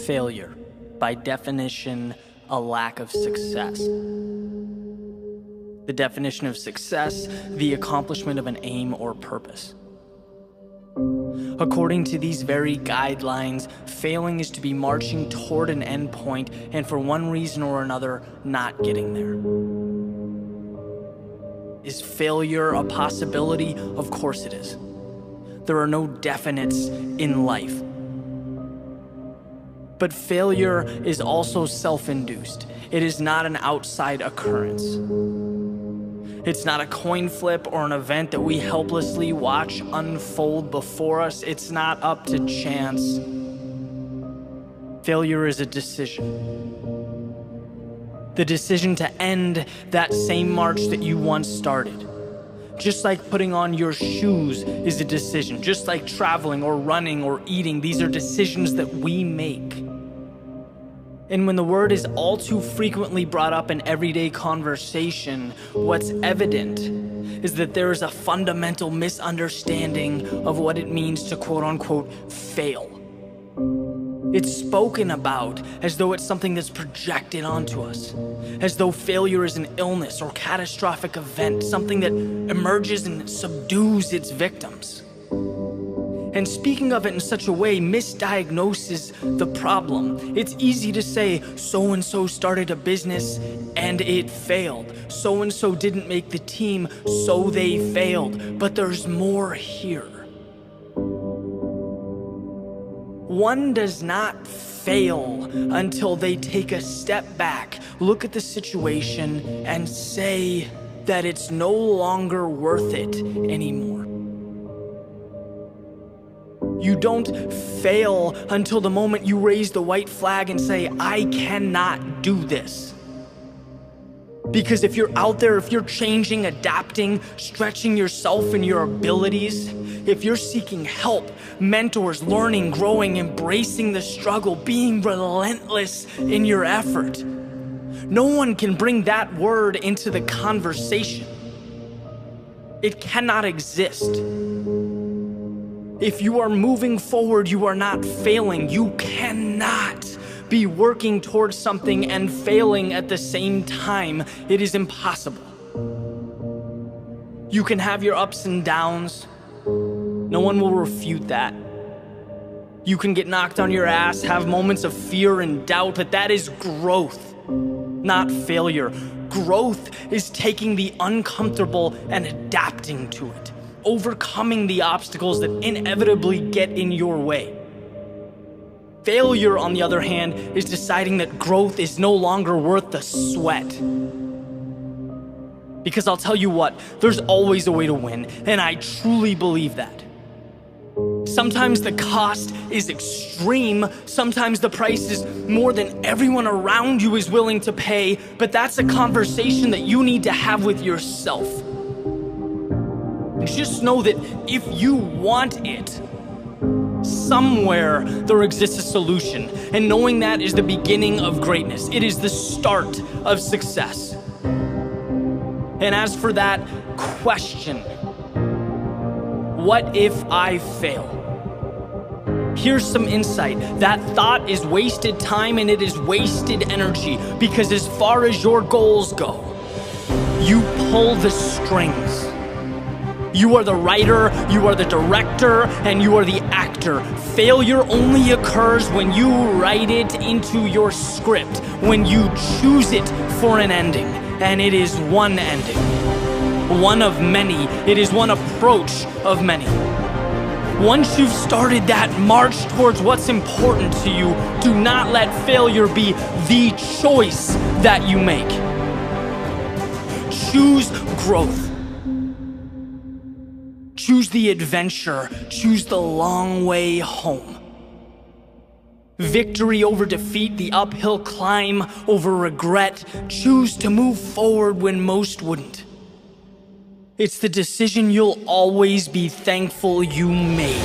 Failure, by definition, a lack of success. The definition of success, the accomplishment of an aim or purpose. According to these very guidelines, failing is to be marching toward an end point and for one reason or another, not getting there. Is failure a possibility? Of course it is. There are no definites in life. But failure is also self-induced. It is not an outside occurrence. It's not a coin flip or an event that we helplessly watch unfold before us. It's not up to chance. Failure is a decision. The decision to end that same march that you once started. Just like putting on your shoes is a decision. Just like traveling or running or eating, these are decisions that we make. And when the word is all too frequently brought up in everyday conversation, what's evident is that there is a fundamental misunderstanding of what it means to quote-unquote fail. It's spoken about as though it's something that's projected onto us, as though failure is an illness or catastrophic event, something that emerges and subdues its victims. And speaking of it in such a way misdiagnoses the problem. It's easy to say, so-and-so started a business and it failed. So-and-so didn't make the team, so they failed. But there's more here. One does not fail until they take a step back, look at the situation, and say that it's no longer worth it anymore. You don't fail until the moment you raise the white flag and say, I cannot do this. Because if you're out there, if you're changing, adapting, stretching yourself and your abilities, if you're seeking help, mentors, learning, growing, embracing the struggle, being relentless in your effort, no one can bring that word into the conversation. It cannot exist. If you are moving forward, you are not failing. You cannot be working towards something and failing at the same time. It is impossible. You can have your ups and downs. No one will refute that. You can get knocked on your ass, have moments of fear and doubt, but that is growth, not failure. Growth is taking the uncomfortable and adapting to it. Overcoming the obstacles that inevitably get in your way. Failure, on the other hand, is deciding that growth is no longer worth the sweat. Because I'll tell you what, there's always a way to win, and I truly believe that. Sometimes the cost is extreme, sometimes the price is more than everyone around you is willing to pay, but that's a conversation that you need to have with yourself. Just know that if you want it, somewhere there exists a solution. And knowing that is the beginning of greatness. It is the start of success. And as for that question, what if I fail? Here's some insight. That thought is wasted time and it is wasted energy, because as far as your goals go, you pull the strings. You are the writer, you are the director, and you are the actor. Failure only occurs when you write it into your script, when you choose it for an ending. And it is one ending, one of many. It is one approach of many. Once you've started that march towards what's important to you, do not let failure be the choice that you make. Choose growth. Choose the adventure. Choose the long way home. Victory over defeat, the uphill climb over regret. Choose to move forward when most wouldn't. It's the decision you'll always be thankful you made.